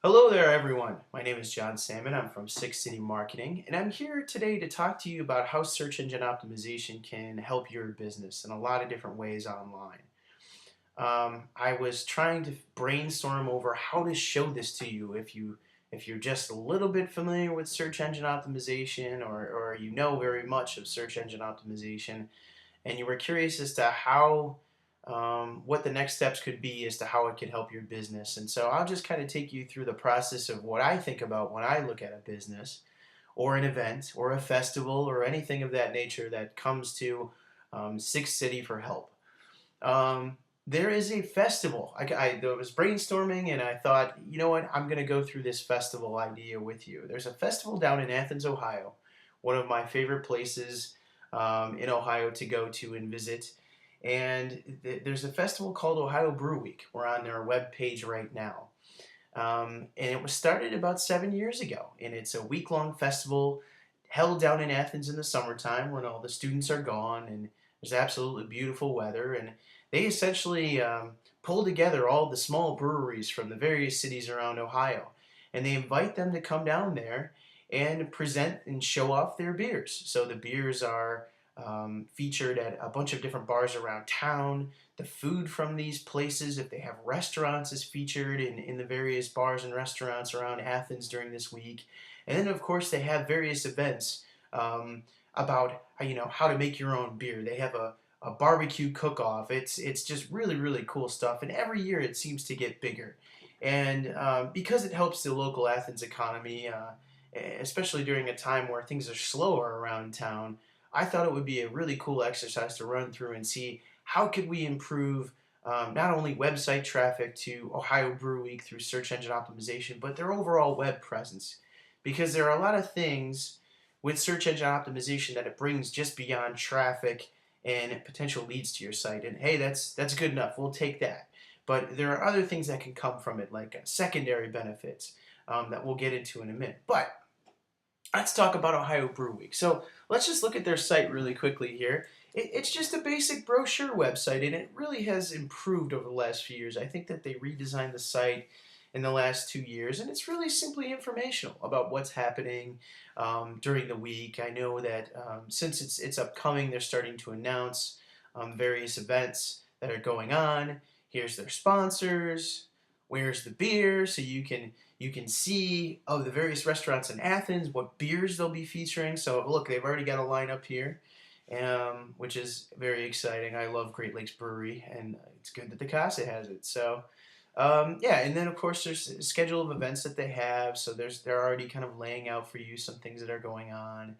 Hello there, everyone. My name is John Salmon. I'm from Six City Marketing, and I'm here today to talk to you about how search engine optimization can help your business in a lot of different ways online. I was trying to brainstorm over how to show this to you if you're just a little bit familiar with search engine optimization or you know very much of search engine optimization and you were curious as to how what the next steps could be as to how it could help your business. And so I'll just kind of take you through the process of what I think about when I look at a business or an event or a festival or anything of that nature that comes to Six City for help. There is a festival. I was brainstorming and I thought, you know what, I'm going to go through this festival idea with you. There's a festival down in Athens, Ohio, one of my favorite places in Ohio to go to and visit. And there's a festival called Ohio Brew Week. We're on their web page right now. And it was started about 7 years ago. And it's a week-long festival held down in Athens in the summertime when all the students are gone and there's absolutely beautiful weather. And they essentially pull together all the small breweries from the various cities around Ohio. And they invite them to come down there and present and show off their beers. So the beers are featured at a bunch of different bars around town. The food from these places, if they have restaurants, is featured in the various bars and restaurants around Athens during this week. And then, of course, they have various events about how to make your own beer. They have a barbecue cook-off. It's just really cool stuff. And every year it seems to get bigger. And because it helps the local Athens economy, especially during a time where things are slower around town, I thought it would be a really cool exercise to run through and see how could we improve not only website traffic to Ohio Brew Week through search engine optimization, but their overall web presence. Because there are a lot of things with search engine optimization that it brings just beyond traffic and potential leads to your site. And hey, that's good enough. We'll take that. But there are other things that can come from it, like secondary benefits that we'll get into in a minute. But let's talk about Ohio Brew Week. So let's just look at their site really quickly here. It's just a basic brochure website, and it really has improved over the last few years. I think that they redesigned the site in the last 2 years, and it's really simply informational about what's happening during the week. I know that since it's upcoming, they're starting to announce various events that are going on. Here's their sponsors. Where's the beer? So you can see of the various restaurants in Athens what beers they'll be featuring. So look, they've already got a lineup here, which is very exciting. I love Great Lakes Brewery, and it's good that the Casa has it. So yeah, and then of course there's a schedule of events that they have. So they're already kind of laying out for you some things that are going on.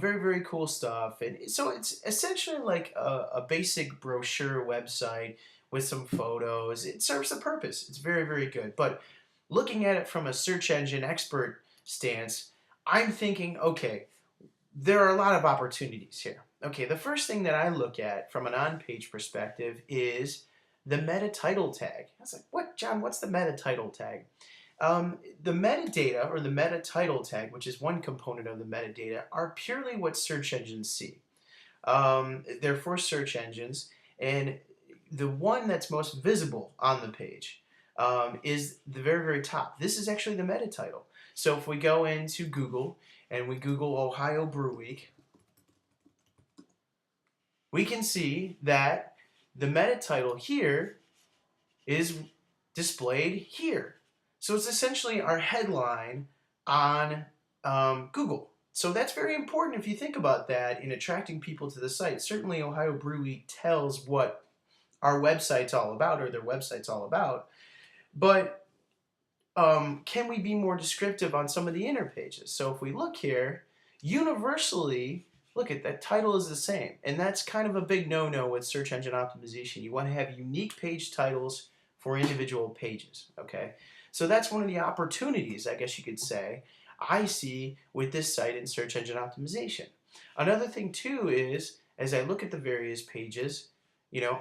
Very cool stuff. And so it's essentially like a basic brochure website with some photos. It serves the purpose. It's very good. But looking at it from a search engine expert stance, I'm thinking, okay, there are a lot of opportunities here. Okay, the first thing that I look at from an on-page perspective is the meta title tag. I was like, what, John, what's the meta title tag? The metadata, or the meta title tag, which is one component of the metadata, are purely what search engines see. They're for search engines, and the one that's most visible on the page is the very top. This is actually the meta title. So if we go into Google and we Google Ohio Brew Week, we can see that the meta title here is displayed here. So it's essentially our headline on Google. So that's very important if you think about that in attracting people to the site. Certainly Ohio Brew Week tells what our website's all about, or their website's all about. But can we be more descriptive on some of the inner pages? So if we look here, universally, look at that title is the same. And that's kind of a big no-no with search engine optimization. You want to have unique page titles for individual pages, okay? So that's one of the opportunities, I guess you could say, I see with this site in search engine optimization. Another thing too is, as I look at the various pages,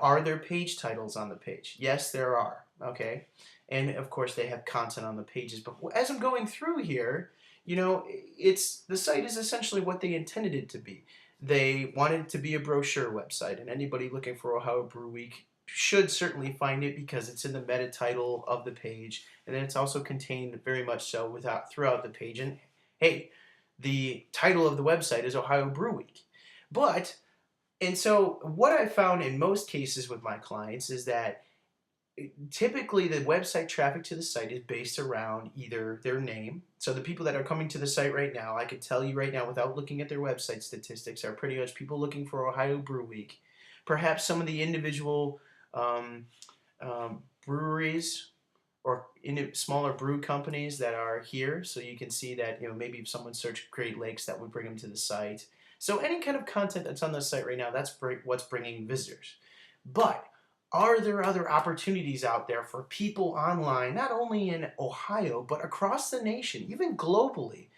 are there page titles on the page? Yes, there are, okay? And of course they have content on the pages, but as I'm going through here, the site is essentially what they intended it to be. They wanted it to be a brochure website, and anybody looking for Ohio Brew Week should certainly find it because it's in the meta title of the page, and then it's also contained very much so throughout the page. And hey, the title of the website is Ohio Brew Week. But and so what I found in most cases with my clients is that typically the website traffic to the site is based around either their name. So the people that are coming to the site right now, I can tell you right now without looking at their website statistics, are pretty much people looking for Ohio Brew Week. Perhaps some of the individual um, breweries or smaller brew companies that are here. So you can see that, maybe if someone searched Great Lakes, that would bring them to the site. So any kind of content that's on the site right now, that's what's bringing visitors. But are there other opportunities out there for people online, not only in Ohio, but across the nation, even globally?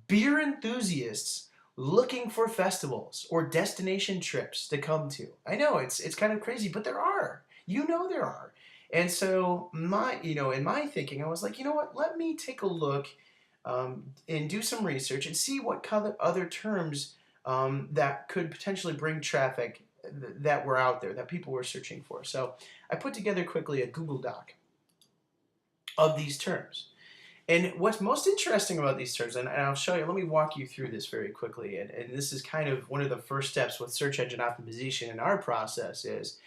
Beer enthusiasts looking for festivals or destination trips to come to. I know it's kind of crazy, but there are. There are. And so in my thinking, I was like, you know what? Let me take a look and do some research and see what other terms that could potentially bring traffic that were out there that people were searching for. So I put together quickly a Google Doc of these terms. And what's most interesting about these terms, and I'll show you, let me walk you through this very quickly, and this is kind of one of the first steps with search engine optimization in our process is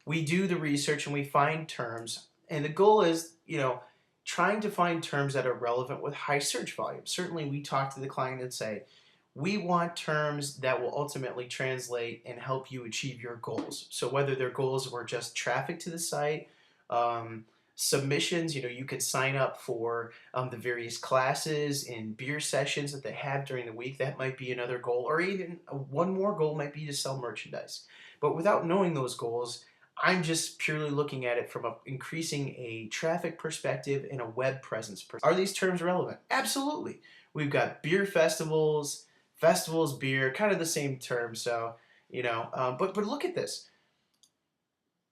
we do the research and we find terms, and the goal is, trying to find terms that are relevant with high search volume. Certainly we talk to the client and say, we want terms that will ultimately translate and help you achieve your goals. So whether their goals were just traffic to the site, submissions, you can sign up for the various classes and beer sessions that they have during the week. That might be another goal, or even one more goal might be to sell merchandise. But without knowing those goals, I'm just purely looking at it from increasing a traffic perspective and a web presence perspective. Are these terms relevant? Absolutely. We've got beer festivals, beer, kind of the same term. So, but look at this.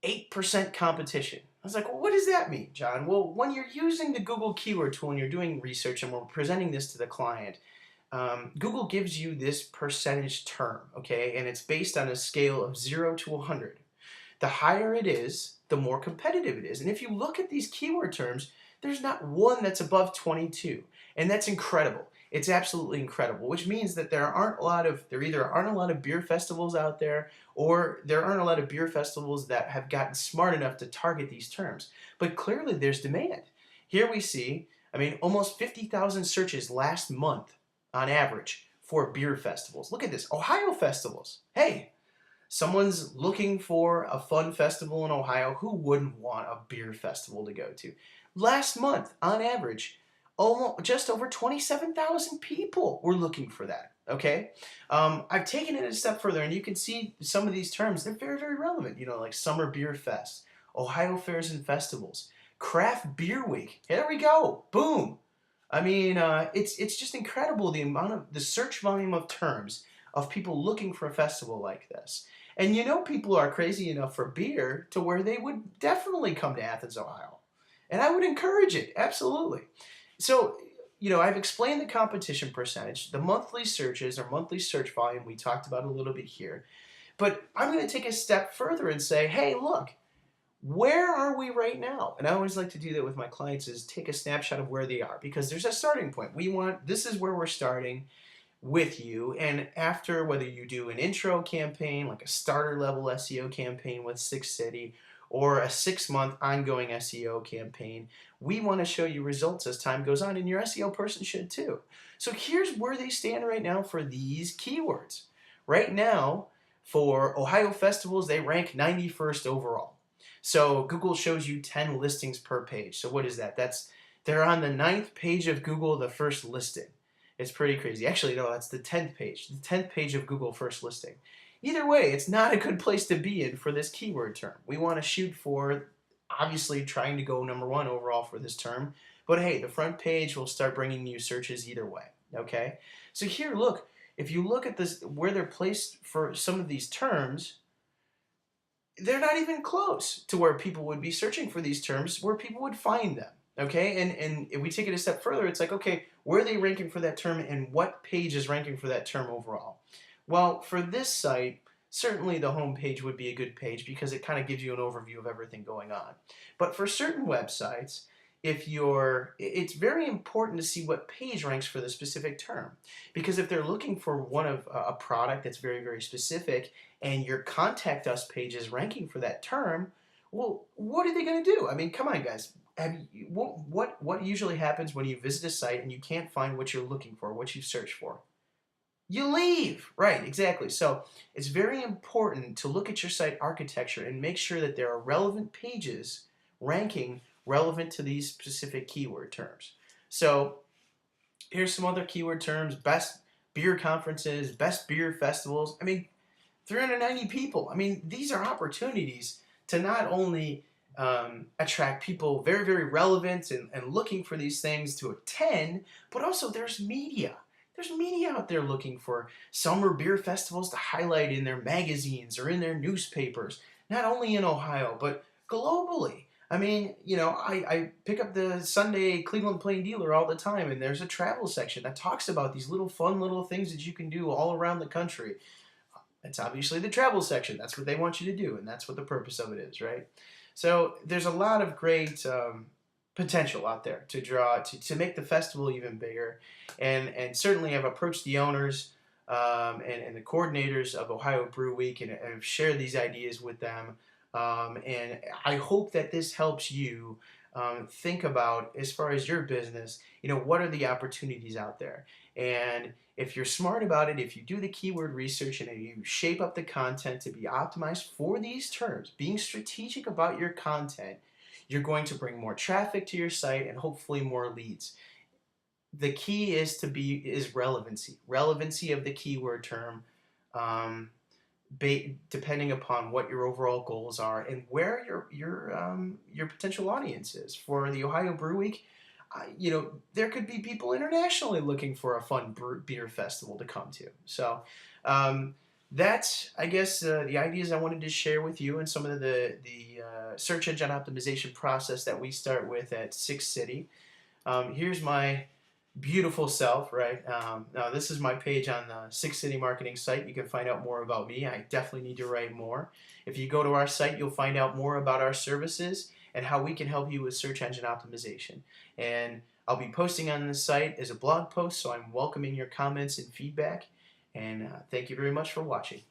8% competition. I was like, well, what does that mean, John? Well, when you're using the Google keyword tool and you're doing research and we're presenting this to the client, Google gives you this percentage term, okay? And it's based on a scale of 0 to 100. The higher it is, the more competitive it is. And if you look at these keyword terms, there's not one that's above 22. And that's incredible. It's absolutely incredible, which means that there either aren't a lot of beer festivals out there, or there aren't a lot of beer festivals that have gotten smart enough to target these terms. But clearly there's demand. Here we see, almost 50,000 searches last month on average for beer festivals. Look at this, Ohio festivals. Hey, someone's looking for a fun festival in Ohio. Who wouldn't want a beer festival to go to? Last month, on average, almost just over 27,000 people were looking for that. Okay, I've taken it a step further, and you can see some of these terms. They're very, very relevant. Like Summer Beer Fest, Ohio Fairs and Festivals, Craft Beer Week. Here we go. Boom. It's just incredible the search volume of terms of people looking for a festival like this. And people are crazy enough for beer to where they would definitely come to Athens, Ohio. And I would encourage it, absolutely. So, I've explained the competition percentage, the monthly searches or monthly search volume we talked about a little bit here. But I'm going to take a step further and say, hey, look, where are we right now? And I always like to do that with my clients is take a snapshot of where they are, because there's a starting point. This is where we're starting with you, and after, whether you do an intro campaign like a starter level SEO campaign with Six City or a 6-month ongoing SEO campaign, we want to show you results as time goes on, and your SEO person should too. So here's where they stand right now for these keywords. Right now, for Ohio festivals, they rank 91st overall. So Google shows you 10 listings per page. So what is that? They're on the 9th page of Google, the first listing. It's pretty crazy. Actually, no, that's the 10th page. The 10th page of Google first listing. Either way, it's not a good place to be in for this keyword term. We want to shoot for, obviously, trying to go number 1 overall for this term. But hey, the front page will start bringing you searches either way. Okay? So here, look. If you look at this, where they're placed for some of these terms, they're not even close to where people would be searching for these terms, where people would find them. Okay, and if we take it a step further, it's like, okay, where are they ranking for that term, and what page is ranking for that term overall? Well, for this site, certainly the home page would be a good page because it kind of gives you an overview of everything going on. But for certain websites, it's very important to see what page ranks for the specific term. Because if they're looking for one of a product that's very, very specific and your contact us page is ranking for that term, well, what are they going to do? I mean, come on, guys. What usually happens when you visit a site and you can't find what you're looking for, what you've searched for? You leave. Right, exactly. So it's very important to look at your site architecture and make sure that there are relevant pages ranking relevant to these specific keyword terms. So here's some other keyword terms: best beer conferences, best beer festivals. I mean, 390 people. I mean, these are opportunities to not only attract people very, very relevant and looking for these things to attend, but also there's media. There's media out there looking for summer beer festivals to highlight in their magazines or in their newspapers, not only in Ohio, but globally. I mean, I pick up the Sunday Cleveland Plain Dealer all the time, and there's a travel section that talks about these little fun little things that you can do all around the country. It's obviously the travel section. That's what they want you to do, and that's what the purpose of it is, right? So there's a lot of great potential out there to draw to make the festival even bigger, and certainly I've approached the owners and the coordinators of Ohio Brew Week and have shared these ideas with them, and I hope that this helps you think about, as far as your business, what are the opportunities out there. And if you're smart about it, if you do the keyword research and you shape up the content to be optimized for these terms, being strategic about your content, you're going to bring more traffic to your site and hopefully more leads. The key is relevancy of the keyword term, um, depending upon what your overall goals are and where your potential audience is. For the Ohio Brew Week, there could be people internationally looking for a fun beer festival to come to. So that's, I guess, the ideas I wanted to share with you and some of the search engine optimization process that we start with at Six City. Here's my beautiful self, right? Now, this is my page on the Six City Marketing site. You can find out more about me. I definitely need to write more. If you go to our site, you'll find out more about our services and how we can help you with search engine optimization. And I'll be posting on this site as a blog post, so I'm welcoming your comments and feedback. And thank you very much for watching.